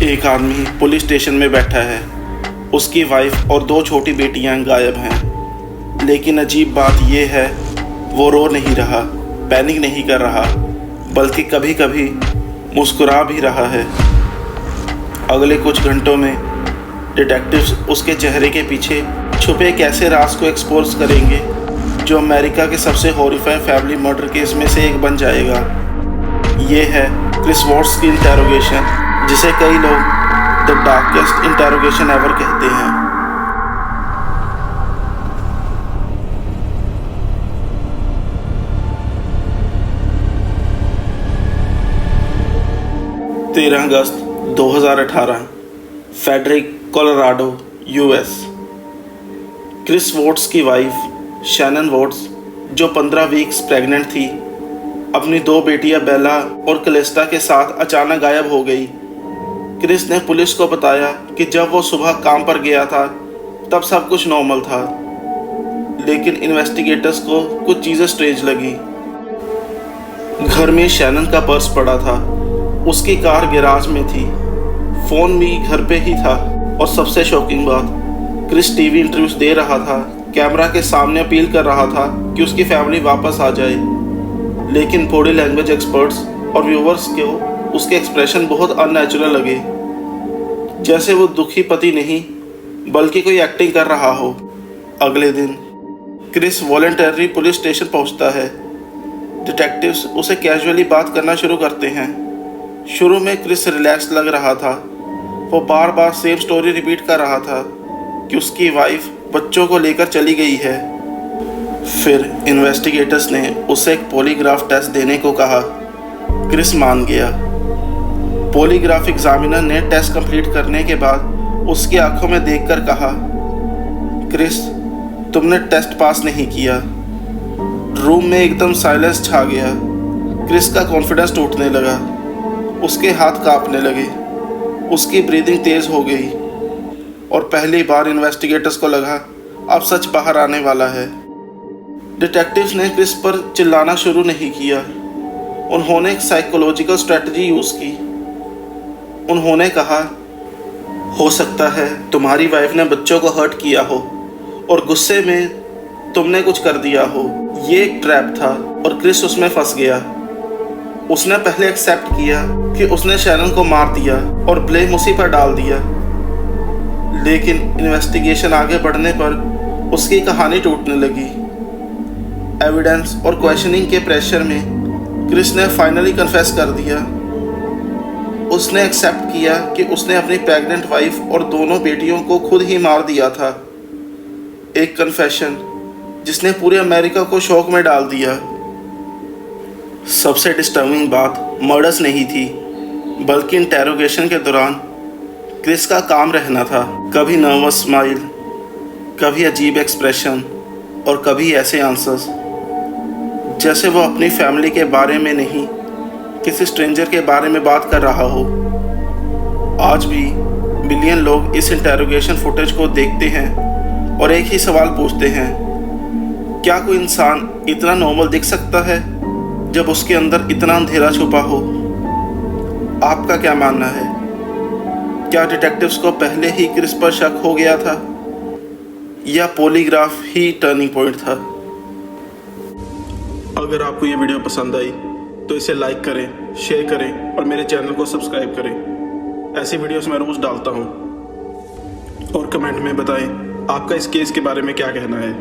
एक आदमी police station में बैठा है। उसकी वाइफ और 2 छोटी बेटियां गायब हैं। लेकिन अजीब बात यह है, वो रो नहीं रहा, पैनिक नहीं कर रहा, बल्कि कभी कभी मुस्कुरा भी रहा है। अगले कुछ घंटों में डिटेक्टिव्स उसके चेहरे के पीछे छुपे एक ऐसे राज को एक्सपोज करेंगे जो अमेरिका के सबसे हॉरिफाइंग फैमिली मर्डर केस में से एक बन जाएगा। ये है क्रिस वॉट्स की इंटेरोगेशन, जिसे कई लोग द डार्केस्ट इंटेरोगेशन एवर कहते हैं। तेरह अगस्त 2018, Frederick, Colorado, US. Chris Watts की वाइफ शैनन वॉट्स, जो 15 वीक्स प्रेग्नेंट थी, अपनी 2 बेटियां बेला और कलेस्टा के साथ अचानक गायब हो गई। क्रिस ने पुलिस को बताया कि जब वो सुबह काम पर गया था तब सब कुछ नॉर्मल था, लेकिन इन्वेस्टिगेटर्स को कुछ चीज़ें स्ट्रेंज लगी। घर में शैनन का पर्स पड़ा था, उसकी कार गैराज में थी, फ़ोन भी घर पे ही था, और सबसे शॉकिंग बात, क्रिस टीवी इंटरव्यूज दे रहा था, कैमरा के सामने अपील कर रहा था कि उसकी फैमिली वापस आ जाए। लेकिन बॉडी लैंग्वेज एक्सपर्ट्स और व्यूवर्स को उसके एक्सप्रेशन बहुत अननेचुरल लगे, जैसे वो दुखी पति नहीं बल्कि कोई एक्टिंग कर रहा हो। अगले दिन क्रिस वॉलंटरी पुलिस स्टेशन पहुंचता है। डिटेक्टिव्स उसे कैजुअली बात करना शुरू करते हैं। शुरू में क्रिस रिलैक्स लग रहा था। वो बार बार सेम स्टोरी रिपीट कर रहा था कि उसकी वाइफ बच्चों को लेकर चली गई है। फिर इन्वेस्टिगेटर्स ने उसे एक पॉलीग्राफ टेस्ट देने को कहा। क्रिस मान गया। पॉलीग्राफ एग्जामिनर ने टेस्ट कंप्लीट करने के बाद उसकी आंखों में देखकर कहा, क्रिस, तुमने टेस्ट पास नहीं किया। रूम में एकदम साइलेंस छा गया। क्रिस का कॉन्फिडेंस टूटने लगा। उसके हाथ कांपने लगे, उसकी ब्रीदिंग तेज हो गई, और पहली बार इन्वेस्टिगेटर्स को लगा अब सच बाहर आने वाला है। डिटेक्टिव्स ने क्रिस पर चिल्लाना शुरू नहीं किया। उन्होंने एक साइकोलॉजिकल स्ट्रेटजी यूज़ की। उन्होंने कहा, हो सकता है तुम्हारी वाइफ ने बच्चों को हर्ट किया हो और गुस्से में तुमने कुछ कर दिया हो। ये एक ट्रैप था और क्रिस उसमें फंस गया। उसने पहले एक्सेप्ट किया कि उसने शैनन को मार दिया और ब्लेम उसी पर डाल दिया। लेकिन इन्वेस्टिगेशन आगे बढ़ने पर उसकी कहानी टूटने लगी। एविडेंस और क्वेश्चनिंग के प्रेशर में क्रिस ने फाइनली कन्फेस कर दिया। उसने एक्सेप्ट किया कि उसने अपनी प्रेग्नेंट वाइफ और दोनों बेटियों को खुद ही मार दिया था। एक कन्फेशन जिसने पूरे अमेरिका को शॉक में डाल दिया। सबसे डिस्टर्बिंग बात मर्डर्स नहीं थी, बल्कि इंटेरोगेशन के दौरान क्रिस का काम रहना था। कभी नर्वस स्माइल, कभी अजीब एक्सप्रेशन, और कभी ऐसे आंसर्स जैसे वो अपनी फैमिली के बारे में नहीं, किसी स्ट्रेंजर के बारे में बात कर रहा हो। आज भी बिलियन लोग इस इंटेरोगेशन फुटेज को देखते हैं और एक ही सवाल पूछते हैं, क्या कोई इंसान इतना नॉर्मल दिख सकता है जब उसके अंदर इतना अंधेरा छुपा हो? आपका क्या मानना है? क्या डिटेक्टिव्स को पहले ही क्रिस पर शक हो गया था, या पॉलीग्राफ ही टर्निंग पॉइंट था? अगर आपको ये वीडियो पसंद आई तो इसे लाइक करें, शेयर करें और मेरे चैनल को सब्सक्राइब करें। ऐसी वीडियोस मैं रोज़ डालता हूँ। और कमेंट में बताएं आपका इस केस के बारे में क्या कहना है।